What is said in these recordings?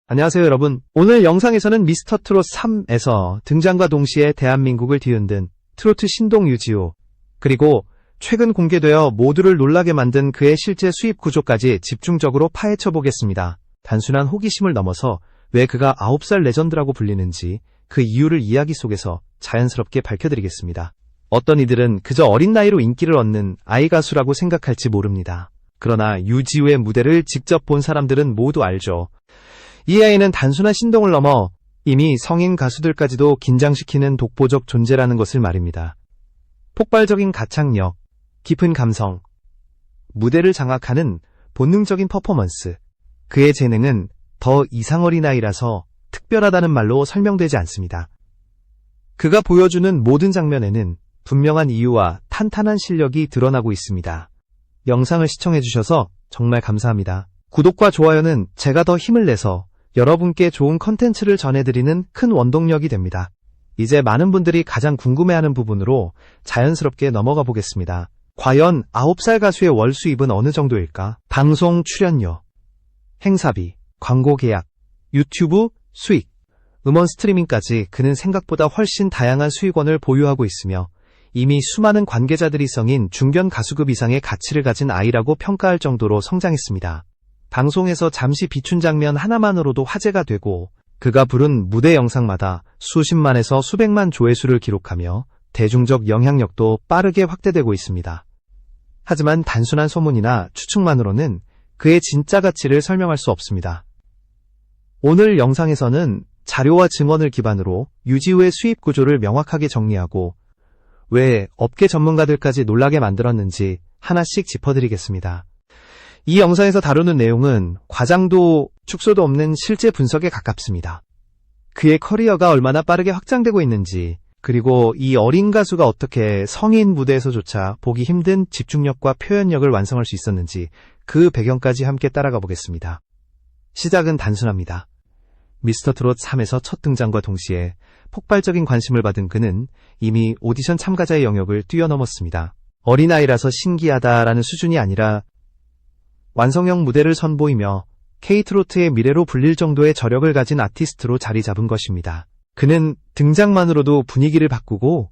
안녕하세요 여러분. 오늘 영상에서는 미스터 트롯 3에서 등장과 동시에 대한민국을 뒤흔든 트로트 신동 유지호, 그리고 최근 공개되어 모두를 놀라게 만든 그의 실제 수입 구조까지 집중적으로 파헤쳐 보겠습니다. 단순한 호기심을 넘어서 왜 그가 9살 레전드라고 불리는지 그 이유를 이야기 속에서 자연스럽게 밝혀드리겠습니다. 어떤 이들은 그저 어린 나이로 인기를 얻는 아이 가수라고 생각할지 모릅니다. 그러나 유지호의 무대를 직접 본 사람들은 모두 알죠. 이 아이는 단순한 신동을 넘어 이미 성인 가수들까지도 긴장시키는 독보적 존재라는 것을 말입니다. 폭발적인 가창력, 깊은 감성, 무대를 장악하는 본능적인 퍼포먼스. 그의 재능은 더 이상 어린아이라서 특별하다는 말로 설명되지 않습니다. 그가 보여주는 모든 장면에는 분명한 이유와 탄탄한 실력이 드러나고 있습니다. 영상을 시청해주셔서 정말 감사합니다. 구독과 좋아요는 제가 더 힘을 내서 여러분께 좋은 컨텐츠를 전해드리는 큰 원동력이 됩니다. 이제 많은 분들이 가장 궁금해하는 부분으로 자연스럽게 넘어가 보겠습니다. 과연 9살 가수의 월 수입은 어느 정도일까? 방송 출연료, 행사비, 광고 계약, 유튜브 수익, 음원 스트리밍까지 그는 생각보다 훨씬 다양한 수익원을 보유하고 있으며 이미 수많은 관계자들이 성인 중견 가수급 이상의 가치를 가진 아이라고 평가할 정도로 성장했습니다. 방송에서 잠시 비춘 장면 하나만으로도 화제가 되고 그가 부른 무대 영상마다 수십만에서 수백만 조회수를 기록하며 대중적 영향력도 빠르게 확대되고 있습니다. 하지만 단순한 소문이나 추측만으로는 그의 진짜 가치를 설명할 수 없습니다. 오늘 영상에서는 자료와 증언을 기반으로 유지호의 수입 구조를 명확하게 정리하고 왜 업계 전문가들까지 놀라게 만들었는지 하나씩 짚어드리겠습니다. 이 영상에서 다루는 내용은 과장도 축소도 없는 실제 분석에 가깝습니다. 그의 커리어가 얼마나 빠르게 확장되고 있는지, 그리고 이 어린 가수가 어떻게 성인 무대에서조차 보기 힘든 집중력과 표현력을 완성할 수 있었는지 그 배경까지 함께 따라가 보겠습니다. 시작은 단순합니다. 미스터 트롯 3에서 첫 등장과 동시에 폭발적인 관심을 받은 그는 이미 오디션 참가자의 영역을 뛰어넘었습니다. 어린아이라서 신기하다라는 수준이 아니라 완성형 무대를 선보이며 K-트로트의 미래로 불릴 정도의 저력을 가진 아티스트로 자리 잡은 것입니다. 그는 등장만으로도 분위기를 바꾸고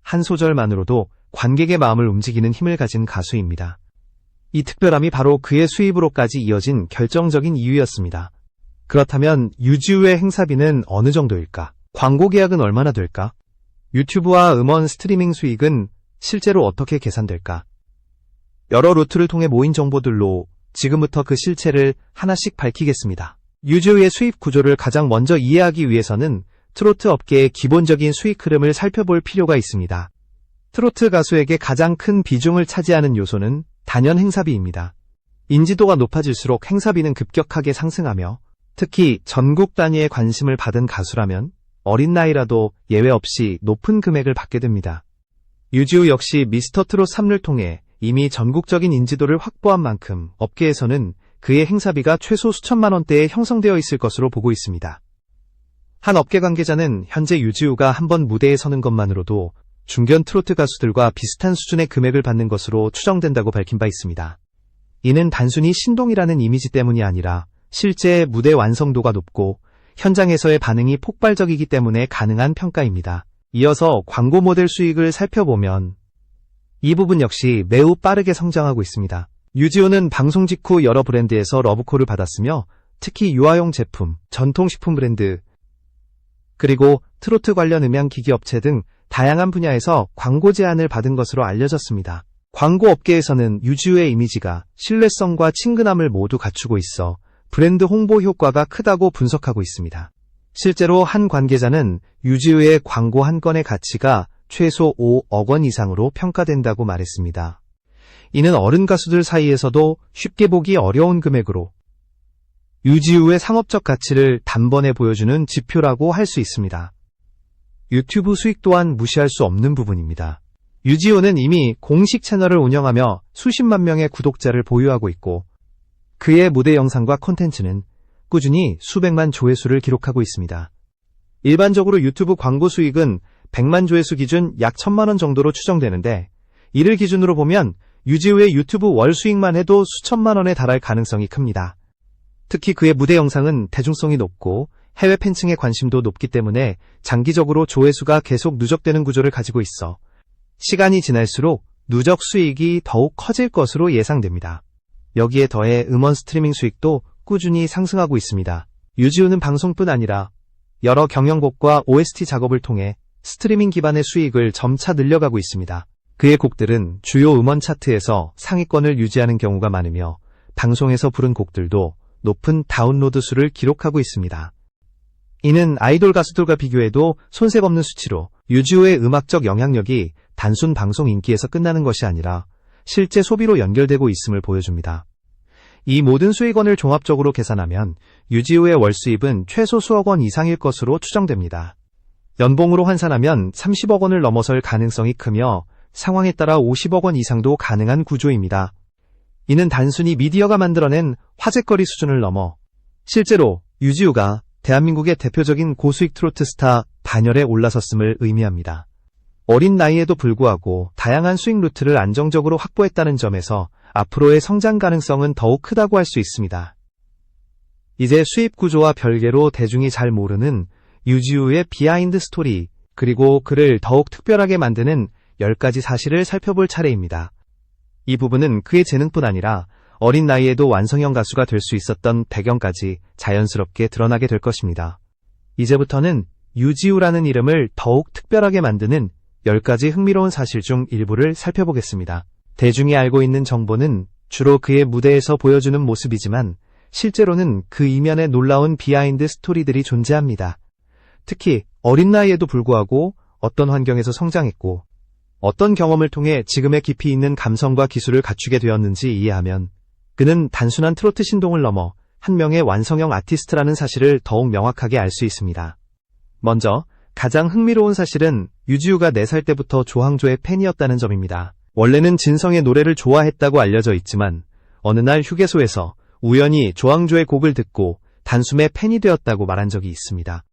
한 소절만으로도 관객의 마음을 움직이는 힘을 가진 가수입니다. 이 특별함이 바로 그의 수입으로까지 이어진 결정적인 이유였습니다. 그렇다면 유지호의 행사비는 어느 정도일까? 광고 계약은 얼마나 될까? 유튜브와 음원 스트리밍 수익은 실제로 어떻게 계산될까? 여러 루트를 통해 모인 정보들로 지금부터 그 실체를 하나씩 밝히겠습니다. 유지호의 수입 구조를 가장 먼저 이해하기 위해서는 트로트 업계의 기본적인 수익 흐름을 살펴볼 필요가 있습니다. 트로트 가수에게 가장 큰 비중을 차지하는 요소는 단연 행사비입니다. 인지도가 높아질수록 행사비는 급격하게 상승하며 특히 전국 단위의 관심을 받은 가수라면 어린 나이라도 예외 없이 높은 금액을 받게 됩니다. 유지호 역시 미스터 트롯 3를 통해 이미 전국적인 인지도를 확보한 만큼 업계에서는 그의 행사비가 최소 수천만 원대에 형성되어 있을 것으로 보고 있습니다. 한 업계 관계자는 현재 유지호가 한번 무대에 서는 것만으로도 중견 트로트 가수들과 비슷한 수준의 금액을 받는 것으로 추정된다고 밝힌 바 있습니다. 이는 단순히 신동이라는 이미지 때문이 아니라 실제 무대 완성도가 높고 현장에서의 반응이 폭발적이기 때문에 가능한 평가입니다. 이어서 광고 모델 수익을 살펴보면 이 부분 역시 매우 빠르게 성장하고 있습니다. 유지호는 방송 직후 여러 브랜드에서 러브콜을 받았으며 특히 유아용 제품, 전통식품 브랜드, 그리고 트로트 관련 음향기기 업체 등 다양한 분야에서 광고 제안을 받은 것으로 알려졌습니다. 광고 업계에서는 유지호의 이미지가 신뢰성과 친근함을 모두 갖추고 있어 브랜드 홍보 효과가 크다고 분석하고 있습니다. 실제로 한 관계자는 유지호의 광고 한 건의 가치가 최소 5억 원 이상으로 평가된다고 말했습니다. 이는 어른 가수들 사이에서도 쉽게 보기 어려운 금액으로 유지호의 상업적 가치를 단번에 보여주는 지표라고 할 수 있습니다. 유튜브 수익 또한 무시할 수 없는 부분입니다. 유지호는 이미 공식 채널을 운영하며 수십만 명의 구독자를 보유하고 있고 그의 무대 영상과 콘텐츠는 꾸준히 수백만 조회수를 기록하고 있습니다. 일반적으로 유튜브 광고 수익은 100만 조회수 기준 약 1000만 원 정도로 추정되는데 이를 기준으로 보면 유지호의 유튜브 월 수익만 해도 수천만 원에 달할 가능성이 큽니다. 특히 그의 무대 영상은 대중성이 높고 해외 팬층의 관심도 높기 때문에 장기적으로 조회수가 계속 누적되는 구조를 가지고 있어 시간이 지날수록 누적 수익이 더욱 커질 것으로 예상됩니다. 여기에 더해 음원 스트리밍 수익도 꾸준히 상승하고 있습니다. 유지우는 방송뿐 아니라 여러 경영곡과 OST 작업을 통해 스트리밍 기반의 수익을 점차 늘려가고 있습니다. 그의 곡들은 주요 음원 차트에서 상위권을 유지하는 경우가 많으며 방송에서 부른 곡들도 높은 다운로드 수를 기록하고 있습니다. 이는 아이돌 가수들과 비교해도 손색 없는 수치로 유지우의 음악적 영향력이 단순 방송 인기에서 끝나는 것이 아니라 실제 소비로 연결되고 있음을 보여줍니다. 이 모든 수익원을 종합적으로 계산하면 유지우의 월 수입은 최소 수억 원 이상일 것으로 추정됩니다. 연봉으로 환산하면 30억 원을 넘어설 가능성이 크며 상황에 따라 50억 원 이상도 가능한 구조입니다. 이는 단순히 미디어가 만들어낸 화제거리 수준을 넘어 실제로 유지우가 대한민국의 대표적인 고수익 트로트 스타 반열에 올라섰음을 의미합니다. 어린 나이에도 불구하고 다양한 수익 루트를 안정적으로 확보했다는 점에서 앞으로의 성장 가능성은 더욱 크다고 할 수 있습니다. 이제 수입 구조와 별개로 대중이 잘 모르는 유지우의 비하인드 스토리, 그리고 그를 더욱 특별하게 만드는 10가지 사실을 살펴볼 차례입니다. 이 부분은 그의 재능뿐 아니라 어린 나이에도 완성형 가수가 될 수 있었던 배경까지 자연스럽게 드러나게 될 것입니다. 이제부터는 유지우라는 이름을 더욱 특별하게 만드는 10가지 흥미로운 사실 중 일부를 살펴보겠습니다. 대중이 알고 있는 정보는 주로 그의 무대에서 보여주는 모습이지만 실제로는 그 이면에 놀라운 비하인드 스토리들이 존재합니다. 특히 어린 나이에도 불구하고 어떤 환경에서 성장했고 어떤 경험을 통해 지금의 깊이 있는 감성과 기술을 갖추게 되었는지 이해하면 그는 단순한 트로트 신동을 넘어 한 명의 완성형 아티스트라는 사실을 더욱 명확하게 알 수 있습니다. 먼저 가장 흥미로운 사실은 유지우가 4살 때부터 조항조의 팬이었다는 점입니다. 원래는 진성의 노래를 좋아했다고 알려져 있지만 어느 날 휴게소에서 우연히 조항조의 곡을 듣고 단숨에 팬이 되었다고 말한 적이 있습니다.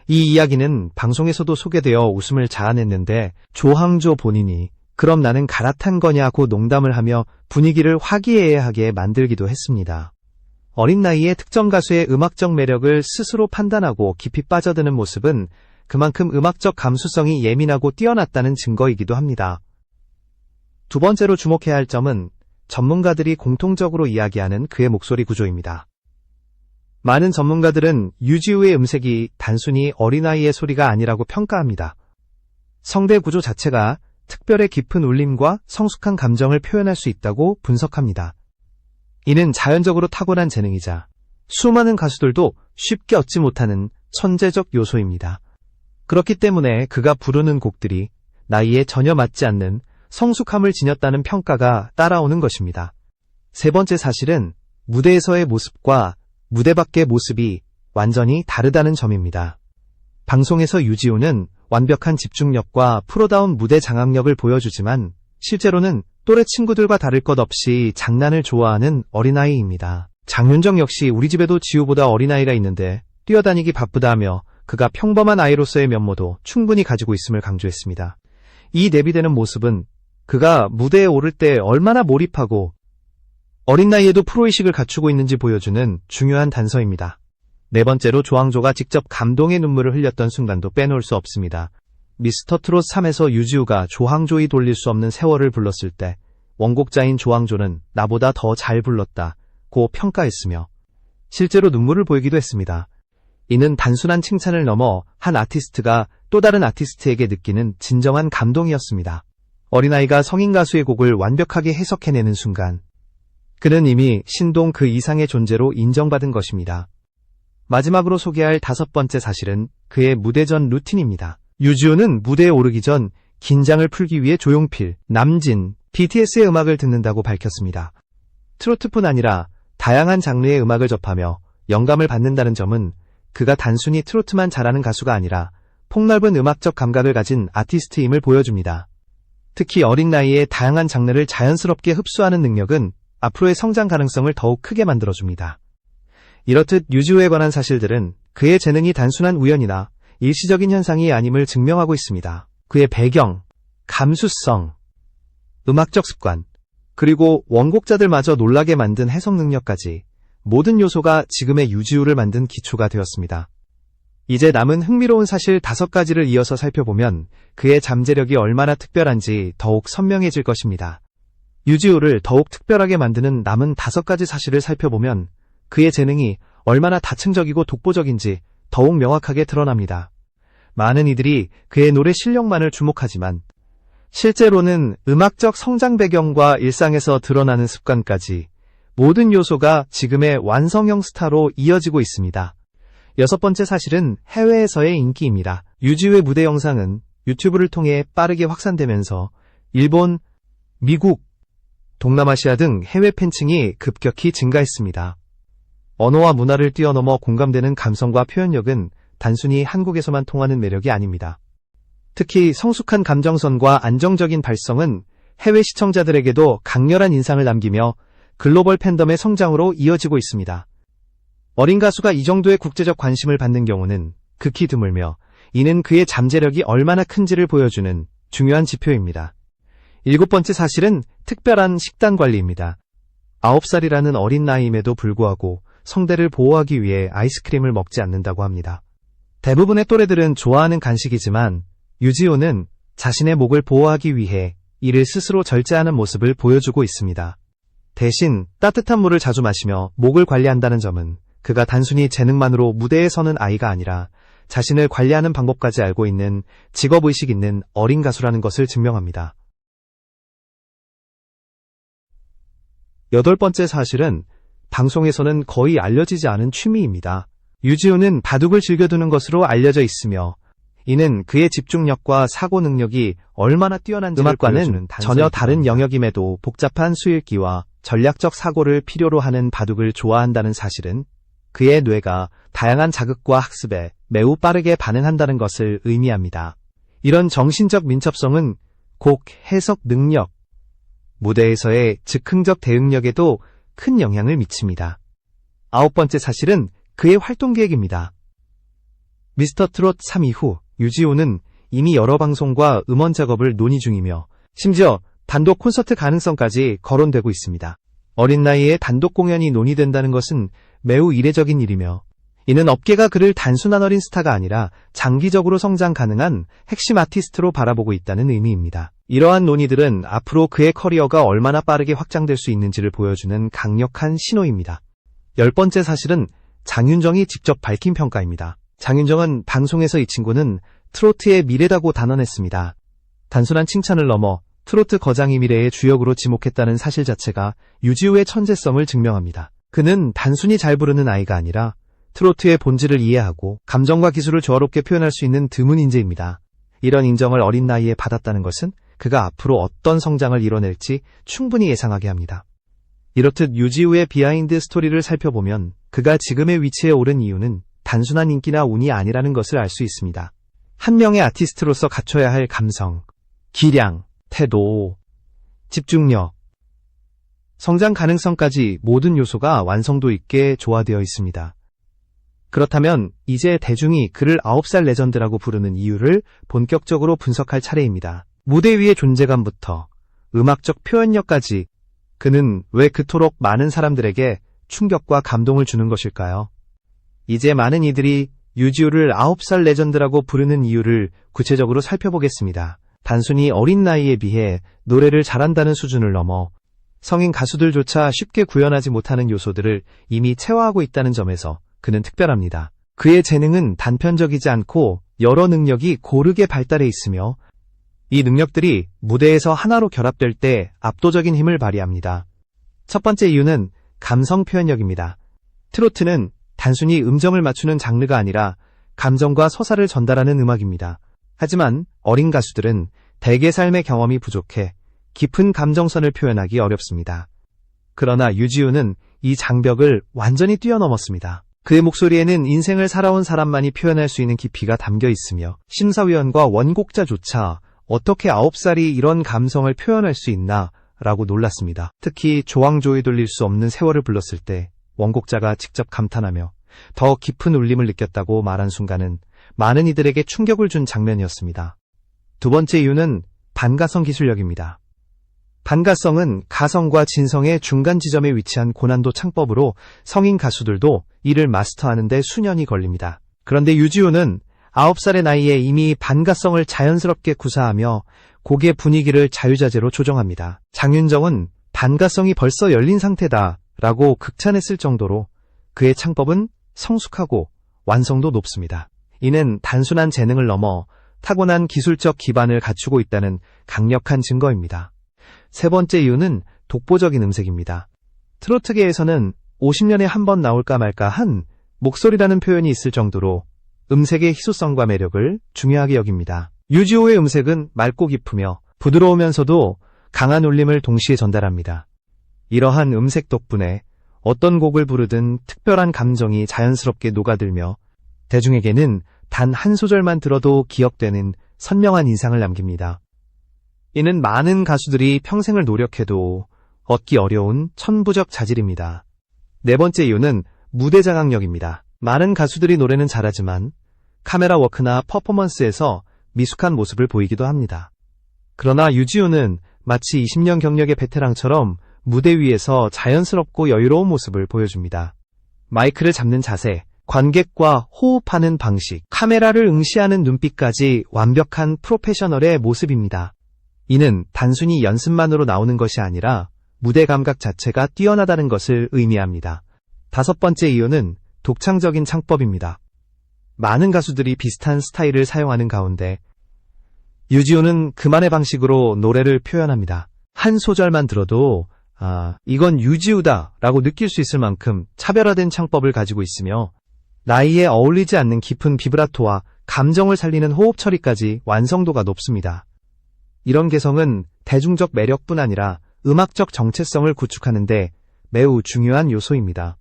이 이야기는 방송에서도 소개되어 웃음을 자아냈는데 조항조 본인이 그럼 나는 갈아탄 거냐고 농담을 하며 분위기를 화기애애하게 만들기도 했습니다. 어린 나이에 특정 가수의 음악적 매력을 스스로 판단하고 깊이 빠져드는 모습은 그만큼 음악적 감수성이 예민하고 뛰어났다는 증거이기도 합니다. 두 번째로 주목해야 할 점은 전문가들이 공통적으로 이야기하는 그의 목소리 구조입니다. 많은 전문가들은 유지우의 음색이 단순히 어린아이의 소리가 아니라고 평가합니다. 성대 구조 자체가 특별히 깊은 울림과 성숙한 감정을 표현할 수 있다고 분석합니다. 이는 자연적으로 타고난 재능이자 수많은 가수들도 쉽게 얻지 못하는 천재적 요소입니다. 그렇기 때문에 그가 부르는 곡들이 나이에 전혀 맞지 않는 성숙함을 지녔다는 평가가 따라오는 것입니다. 세 번째 사실은 무대에서의 모습과 무대 밖의 모습이 완전히 다르다는 점입니다. 방송에서 유지우는 완벽한 집중력과 프로다운 무대 장악력을 보여주지만 실제로는 또래 친구들과 다를 것 없이 장난을 좋아하는 어린아이입니다. 장윤정 역시 우리 집에도 지우보다 어린아이가 있는데 뛰어다니기 바쁘다며 그가 평범한 아이로서의 면모도 충분히 가지고 있음을 강조했습니다. 이 내비되는 모습은 그가 무대에 오를 때 얼마나 몰입하고 어린 나이에도 프로의식을 갖추고 있는지 보여주는 중요한 단서입니다. 네 번째로 조항조가 직접 감동의 눈물을 흘렸던 순간도 빼놓을 수 없습니다. 미스터 트롯 3에서 유지우가 조항조이 돌릴 수 없는 세월을 불렀을 때 원곡자인 조항조는 나보다 더 잘 불렀다고 평가했으며 실제로 눈물을 보이기도 했습니다. 이는 단순한 칭찬을 넘어 한 아티스트가 또 다른 아티스트에게 느끼는 진정한 감동이었습니다. 어린아이가 성인 가수의 곡을 완벽하게 해석해내는 순간 그는 이미 신동 그 이상의 존재로 인정받은 것입니다. 마지막으로 소개할 5번째 사실은 그의 무대 전 루틴입니다. 유지우는 무대에 오르기 전 긴장을 풀기 위해 조용필, 남진, BTS의 음악을 듣는다고 밝혔습니다. 트로트뿐 아니라 다양한 장르의 음악을 접하며 영감을 받는다는 점은 그가 단순히 트로트만 잘하는 가수가 아니라 폭넓은 음악적 감각을 가진 아티스트임을 보여줍니다. 특히 어린 나이에 다양한 장르를 자연스럽게 흡수하는 능력은 앞으로의 성장 가능성을 더욱 크게 만들어줍니다. 이렇듯 유지우에 관한 사실들은 그의 재능이 단순한 우연이나 일시적인 현상이 아님을 증명하고 있습니다. 그의 배경, 감수성, 음악적 습관, 그리고 원곡자들마저 놀라게 만든 해석 능력까지 모든 요소가 지금의 유지우를 만든 기초가 되었습니다. 이제 남은 흥미로운 사실 5가지를 이어서 살펴보면 그의 잠재력이 얼마나 특별한지 더욱 선명해질 것입니다. 유지우를 더욱 특별하게 만드는 남은 5가지 사실을 살펴보면 그의 재능이 얼마나 다층적이고 독보적인지 더욱 명확하게 드러납니다. 많은 이들이 그의 노래 실력만을 주목하지만 실제로는 음악적 성장 배경과 일상에서 드러나는 습관까지 모든 요소가 지금의 완성형 스타로 이어지고 있습니다. 6번째 사실은 해외에서의 인기입니다. 유지우의 무대 영상은 유튜브를 통해 빠르게 확산되면서 일본, 미국, 동남아시아 등 해외 팬층이 급격히 증가했습니다. 언어와 문화를 뛰어넘어 공감되는 감성과 표현력은 단순히 한국에서만 통하는 매력이 아닙니다. 특히 성숙한 감정선과 안정적인 발성은 해외 시청자들에게도 강렬한 인상을 남기며 글로벌 팬덤의 성장으로 이어지고 있습니다. 어린 가수가 이 정도의 국제적 관심을 받는 경우는 극히 드물며 이는 그의 잠재력이 얼마나 큰지를 보여주는 중요한 지표입니다. 7번째 사실은 특별한 식단 관리입니다. 9살이라는 어린 나이임에도 불구하고 성대를 보호하기 위해 아이스크림을 먹지 않는다고 합니다. 대부분의 또래들은 좋아하는 간식이지만 유지우는 자신의 목을 보호하기 위해 이를 스스로 절제하는 모습을 보여주고 있습니다. 대신 따뜻한 물을 자주 마시며 목을 관리한다는 점은 그가 단순히 재능만으로 무대에 서는 아이가 아니라 자신을 관리하는 방법까지 알고 있는 직업의식 있는 어린 가수라는 것을 증명합니다. 8번째 사실은 방송에서는 거의 알려지지 않은 취미입니다. 유지우는 바둑을 즐겨두는 것으로 알려져 있으며 이는 그의 집중력과 사고 능력이 얼마나 뛰어난지를 음악과는 전혀 다른 영역임에도 복잡한 수읽기와 전략적 사고를 필요로 하는 바둑을 좋아한다는 사실은 그의 뇌가 다양한 자극과 학습에 매우 빠르게 반응한다는 것을 의미합니다. 이런 정신적 민첩성은 곡 해석 능력, 무대에서의 즉흥적 대응력에도 큰 영향을 미칩니다. 9번째 사실은 그의 활동 계획입니다. 미스터 트롯 3 이후 유지우는 이미 여러 방송과 음원 작업을 논의 중이며 심지어 단독 콘서트 가능성까지 거론되고 있습니다. 어린 나이에 단독 공연이 논의된다는 것은 매우 이례적인 일이며 이는 업계가 그를 단순한 어린 스타가 아니라 장기적으로 성장 가능한 핵심 아티스트로 바라보고 있다는 의미입니다. 이러한 논의들은 앞으로 그의 커리어가 얼마나 빠르게 확장될 수 있는지를 보여주는 강력한 신호입니다. 10번째 사실은 장윤정이 직접 밝힌 평가입니다. 장윤정은 방송에서 이 친구는 트로트의 미래다고 단언했습니다. 단순한 칭찬을 넘어 트로트 거장이 미래의 주역으로 지목했다는 사실 자체가 유지우의 천재성을 증명합니다. 그는 단순히 잘 부르는 아이가 아니라 트로트의 본질을 이해하고 감정과 기술을 조화롭게 표현할 수 있는 드문 인재입니다. 이런 인정을 어린 나이에 받았다는 것은 그가 앞으로 어떤 성장을 이뤄낼지 충분히 예상하게 합니다. 이렇듯 유지우의 비하인드 스토리를 살펴보면 그가 지금의 위치에 오른 이유는 단순한 인기나 운이 아니라는 것을 알 수 있습니다. 한 명의 아티스트로서 갖춰야 할 감성, 기량, 태도, 집중력, 성장 가능성까지 모든 요소가 완성도 있게 조화되어 있습니다. 그렇다면 이제 대중이 그를 9살 레전드라고 부르는 이유를 본격적으로 분석할 차례입니다. 무대 위의 존재감부터 음악적 표현력까지 그는 왜 그토록 많은 사람들에게 충격과 감동을 주는 것일까요? 이제 많은 이들이 유지우를 9살 레전드라고 부르는 이유를 구체적으로 살펴보겠습니다. 단순히 어린 나이에 비해 노래를 잘한다는 수준을 넘어 성인 가수들조차 쉽게 구현하지 못하는 요소들을 이미 체화하고 있다는 점에서 그는 특별합니다. 그의 재능은 단편적이지 않고 여러 능력이 고르게 발달해 있으며 이 능력들이 무대에서 하나로 결합될 때 압도적인 힘을 발휘합니다. 첫 번째 이유는 감성 표현력입니다. 트로트는 단순히 음정을 맞추는 장르가 아니라 감정과 서사를 전달하는 음악입니다. 하지만 어린 가수들은 대개 삶의 경험이 부족해 깊은 감정선을 표현하기 어렵습니다. 그러나 유지우는 이 장벽을 완전히 뛰어넘었습니다. 그의 목소리에는 인생을 살아온 사람만이 표현할 수 있는 깊이가 담겨 있으며 심사위원과 원곡자조차 어떻게 9살이 이런 감성을 표현할 수 있나 라고 놀랐습니다. 특히 조왕조에 돌릴 수 없는 세월을 불렀을 때 원곡자가 직접 감탄하며 더 깊은 울림을 느꼈다고 말한 순간은 많은 이들에게 충격을 준 장면이었습니다. 두 번째 이유는 반가성 기술력입니다. 반가성은 가성과 진성의 중간 지점에 위치한 고난도 창법으로 성인 가수들도 이를 마스터하는 데 수년이 걸립니다. 그런데 유지우는 9살의 나이에 이미 반가성을 자연스럽게 구사하며 곡의 분위기를 자유자재로 조정합니다. 장윤정은 반가성이 벌써 열린 상태다 라고 극찬했을 정도로 그의 창법은 성숙하고 완성도 높습니다. 이는 단순한 재능을 넘어 타고난 기술적 기반을 갖추고 있다는 강력한 증거입니다. 세 번째 이유는 독보적인 음색입니다. 트로트계에서는 50년에 한 번 나올까 말까 한 목소리라는 표현이 있을 정도로 음색의 희소성과 매력을 중요하게 여깁니다. 유지호의 음색은 맑고 깊으며 부드러우면서도 강한 울림을 동시에 전달합니다. 이러한 음색 덕분에 어떤 곡을 부르든 특별한 감정이 자연스럽게 녹아들며 대중에게는 단 한 소절만 들어도 기억되는 선명한 인상을 남깁니다. 이는 많은 가수들이 평생을 노력해도 얻기 어려운 천부적 자질입니다. 네 번째 이유는 무대 장악력입니다. 많은 가수들이 노래는 잘하지만 카메라 워크나 퍼포먼스에서 미숙한 모습을 보이기도 합니다. 그러나 유지우는 마치 20년 경력의 베테랑처럼 무대 위에서 자연스럽고 여유로운 모습을 보여줍니다. 마이크를 잡는 자세, 관객과 호흡하는 방식, 카메라를 응시하는 눈빛까지 완벽한 프로페셔널의 모습입니다. 이는 단순히 연습만으로 나오는 것이 아니라 무대 감각 자체가 뛰어나다는 것을 의미합니다. 다섯 번째 이유는 독창적인 창법입니다. 많은 가수들이 비슷한 스타일을 사용하는 가운데 유지우는 그만의 방식으로 노래를 표현합니다. 한 소절만 들어도 이건 유지우다 라고 느낄 수 있을 만큼 차별화된 창법을 가지고 있으며 나이에 어울리지 않는 깊은 비브라토와 감정을 살리는 호흡 처리까지 완성도가 높습니다. 이런 개성은 대중적 매력뿐 아니라 음악적 정체성을 구축하는 데 매우 중요한 요소입니다.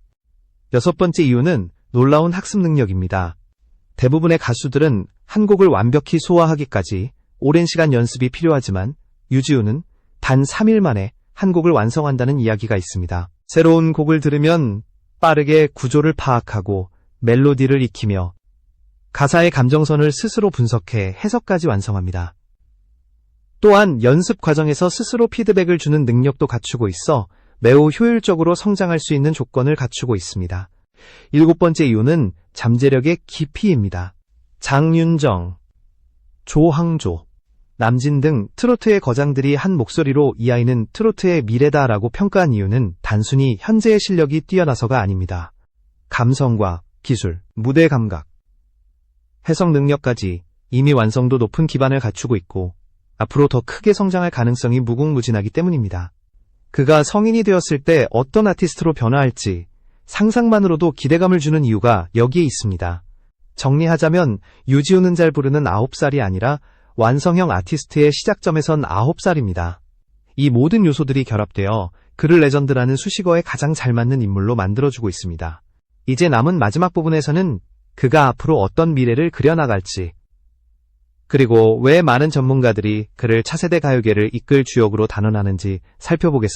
여섯 번째 이유는 놀라운 학습 능력입니다. 대부분의 가수들은 한 곡을 완벽히 소화하기까지 오랜 시간 연습이 필요하지만 유지우는 단 3일 만에 한 곡을 완성한다는 이야기가 있습니다. 새로운 곡을 들으면 빠르게 구조를 파악하고 멜로디를 익히며 가사의 감정선을 스스로 분석해 해석까지 완성합니다. 또한 연습 과정에서 스스로 피드백을 주는 능력도 갖추고 있어 매우 효율적으로 성장할 수 있는 조건을 갖추고 있습니다. 일곱 번째 이유는 잠재력의 깊이입니다. 장윤정, 조항조, 남진 등 트로트의 거장들이 한 목소리로 이 아이는 트로트의 미래다라고 평가한 이유는 단순히 현재의 실력이 뛰어나서가 아닙니다. 감성과 기술, 무대 감각, 해석 능력까지 이미 완성도 높은 기반을 갖추고 있고 앞으로 더 크게 성장할 가능성이 무궁무진하기 때문입니다. 그가 성인이 되었을 때 어떤 아티스트로 변화할지 상상만으로도 기대감을 주는 이유가 여기에 있습니다. 정리하자면 유지우는 잘 부르는 9살이 아니라 완성형 아티스트의 시작점에선 9살입니다. 이 모든 요소들이 결합되어 그를 레전드라는 수식어에 가장 잘 맞는 인물로 만들어주고 있습니다. 이제 남은 마지막 부분에서는 그가 앞으로 어떤 미래를 그려나갈지, 그리고 왜 많은 전문가들이 그를 차세대 가요계를 이끌 주역으로 단언하는지 살펴보겠습니다.